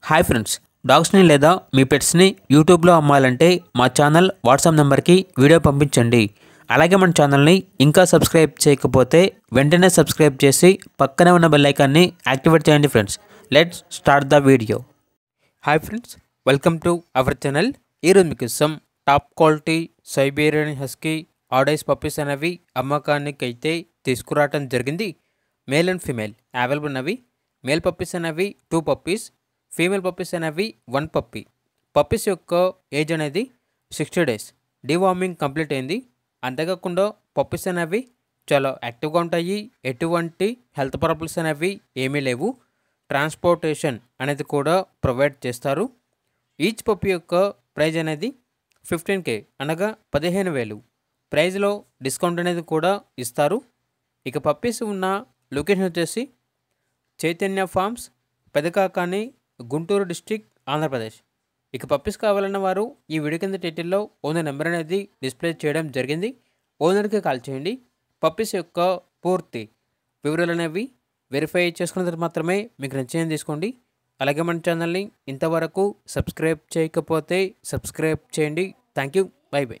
Hi friends, డాగ్స్ని లేదా మీ పెట్స్ని యూట్యూబ్లో అమ్మాలంటే మా ఛానల్ వాట్సాప్ నెంబర్కి వీడియో పంపించండి. అలాగే మన ఛానల్ని ఇంకా సబ్స్క్రైబ్ చేయకపోతే వెంటనే సబ్స్క్రైబ్ చేసి పక్కనే ఉన్న బెల్ ఐకాన్ని యాక్టివేట్ చేయండి friends. Let's start the video. Hi friends, welcome to our channel. ఈరోజు మీకోసం టాప్ క్వాలిటీ సైబీరియన్ హస్కీ ఆడైస్ పప్పీస్ అనేవి అమ్మకానికి అయితే తీసుకురావడం జరిగింది. మేల్ అండ్ ఫీమేల్ అవైలబుల్ ఉన్నవి. మేల్ పప్పీస్ అనేవి 2 పప్పీస్, ఫీమేల్ పప్పీస్ అనేవి 1 పప్పీ. పప్పీస్ యొక్క ఏజ్ అనేది 60 డేస్. డివార్మింగ్ కంప్లీట్ అయింది. అంతేకాకుండా పప్పీస్ అనేవి చాలా యాక్టివ్గా ఉంటాయి. ఎటువంటి హెల్త్ ప్రాబ్లమ్స్ అనేవి ఏమీ లేవు. ట్రాన్స్పోర్టేషన్ అనేది కూడా ప్రొవైడ్ చేస్తారు. ఈచ్ పప్పీ యొక్క ప్రైజ్ అనేది 15K అనగా 15,000. ప్రైజ్లో డిస్కౌంట్ అనేది కూడా ఇస్తారు. ఇక పప్పీస్ ఉన్న లొకేషన్ వచ్చేసి చైతన్య ఫార్మ్స్, పెదకాకాని, గుంటూరు డిస్ట్రిక్ట్, ఆంధ్రప్రదేశ్. ఇక పప్పీస్ కావాలన్న వారు ఈ వీడియో కింద టైటిల్లో ఓనర్ నెంబర్ అనేది డిస్ప్లే చేయడం జరిగింది. ఓనర్కి కాల్ చేయండి. పప్పీస్ యొక్క పూర్తి వివరాలు అనేవి వెరిఫై చేసుకున్న తర్వాత మాత్రమే మీకు నచ్చింది తీసుకోండి. అలాగే మన ఛానల్ని ఇంతవరకు సబ్స్క్రైబ్ చేయకపోతే సబ్స్క్రైబ్ చేయండి. Thank you. By by.